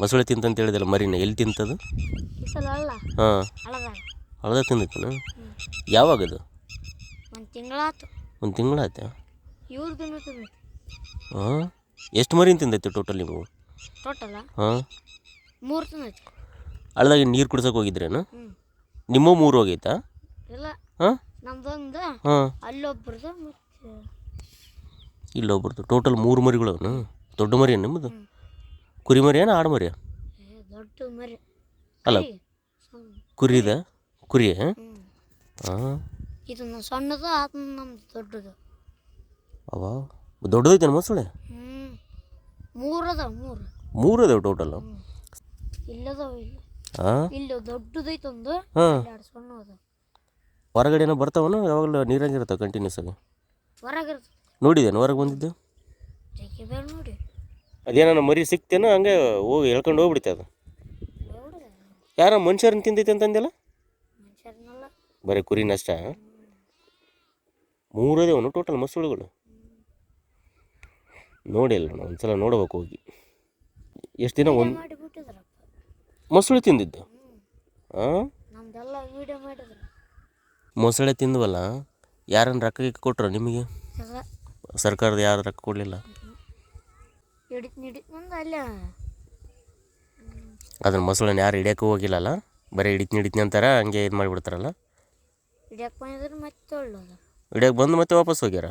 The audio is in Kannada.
ಮೊಸಳೆ ತಿಂತಂತ ಹೇಳಿದಲ್ಲ ಮರಿನ ಎಲ್ಲಿ ತಿಂತದು? ಈ ಸಲ ಅಲ್ಲ ಹಾಂ, ಹಳದಾಗ ಹಳದ ತಿಂದಿತ್ತನ? ಯಾವಾಗದು? ಒಂದು ತಿಂಗಳಾತು. ಒಂದು ತಿಂಗಳಾಯ್ತಾ? ಇವ್ರು ತಿನ್ನೈತಿ. ಹಾಂ, ಎಷ್ಟು ಮರಿನ ತಿಂದೈತಿ ಟೋಟಲ್ ನೀವು? ಟೋಟಲ ಹಾಂ, 3 ತಿನ್ನೈತಿ. ಹಳದಾಗಿ ನೀರು ಕುಡ್ಸೋಕೆ ಹೋಗಿದ್ರೇನು? ಹ್ಞೂ ನಿಮ್ಮ 3 ಹೋಗೈತಾ? ಇಲ್ಲ, ಹಾಂ ನಮ್ದೊಂದು ಹಾಂ, ಅಲ್ಲೊಬ್ರದ್ದು ಮತ್ತು ಇಲ್ಲೊಬ್ರದ್ದು. ಟೋಟಲ್ 3 ಮರಿಗಳವನು. ದೊಡ್ಡ ಮರಿ ಏನು ನಿಮ್ಮದು? ಹ್ಞೂ ಕುರಿ ಮರಿ ಏನು ಆಡು ಮರಿಯ? ದೊಡ್ಡ ಮರಿ. ಅಲ್ಲ, ಕೈ ಸಣ್ಣ. ಕುರಿದ ಕುರಿ? ಹ್ಞೂ ಹಾಂ, ಇದು ಸಣ್ಣದು ಅದು ನಮ್ದು ದೊಡ್ಡದು. ಅವ ದೊಡ್ಡದೈತೆ ಮೊಸಳೆ? ಹ್ಞೂ 3 ಅದಾವ 3. 3 ಅದಾವೆ ಟೋಟಲ್? ಹ್ಞೂ ಇಲ್ಲದಾವ ಇಲ್ಲ. ಹಾಂ ಇಲ್ಲಿ ದೊಡ್ಡದೈತೆ ಒಂದು, ಹಾಂ. 2 ಸಣ್ಣ ಅದಾವ. ಹೊರಗಡೆ ಏನೋ ಬರ್ತಾವನು? ಯಾವಾಗಲೂ ನೀರಾಗಿರ್ತಾವೆ ಕಂಟಿನ್ಯೂಸ್ ಆಗಿ? ಹೊರಗಿರ್ತದೆ. ನೋಡಿದ್ದೇನೆ ಹೊರಗೆ ಬಂದಿದ್ದು? ತೆಗಿಬೇಡ ನೋಡಿ. ಅದೇನೋ ಮರಿ ಸಿಕ್ತೇನೋ ಹಂಗೆ ಹೋಗಿ ಎಳ್ಕೊಂಡು ಹೋಗ್ಬಿಡ್ತೆ ಅದು. ನೋಡಿದೆ ಯಾರೋ ಮನುಷ್ಯರನ್ನ ತಿಂದೈತೆ ಅಂತಂದಿಲ್ಲ? ಮನುಷ್ಯರನ್ನೆಲ್ಲ. ಬರೀ ಕುರಿನಷ್ಟ? 3 ಅದೇವನು ಟೋಟಲ್ ಮೊಸಳೆಗಳು? ನೋಡಿಲ್ಲ ನಾನು, ಒಂದ್ಸಲ ನೋಡ್ಬೇಕು ಹೋಗಿ. ಎಷ್ಟು ದಿನ ಒಂದು ಮಾಡಿಬಿಟ್ಟಿದ್ರಪ್ಪ. ಮೊಸಳೆ ತಿಂದಿದ್ದು? ಹಾಂ, ನಮ್ದೆಲ್ಲ ವಿಡಿಯೋ ಮಾಡಿದ್ರು. ಮೊಸಳೆ ತಿಂದ್ವಲ್ಲ, ಯಾರನ್ನ ರೊಕ್ಕ ಗಿಕ್ಕ ಕೊಟ್ರು ನಿಮಗೆ? ಎಲ್ಲ ಸರ್ಕಾರದ ಯಾರು ರೊಕ್ಕ ಕೊಡಲಿಲ್ಲ? ಹಿಡಿತಂದು ಅಲ್ಲೇ. ಅದನ್ನ ಮೊಸಳೆನ ಯಾರು ಹಿಡಿಯೋಕ್ಕೂ ಹೋಗಿಲ್ಲಲ್ಲ, ಬರೀ ಹಿಡಿತೀನಿ ಅಂತಾರೆ, ಹಂಗೆ ಇದು ಮಾಡಿಬಿಡ್ತಾರಲ್ಲ. ಹಿಡಿಯಕ್ಕೆ ಬಂದಿದ್ರೆ ಮತ್ತೆ ಒಳ್ಳೋದು. ಹಿಡಿಯೋಕೆ ಬಂದು ಮತ್ತೆ ವಾಪಸ್ ಹೋಗ್ಯಾರ?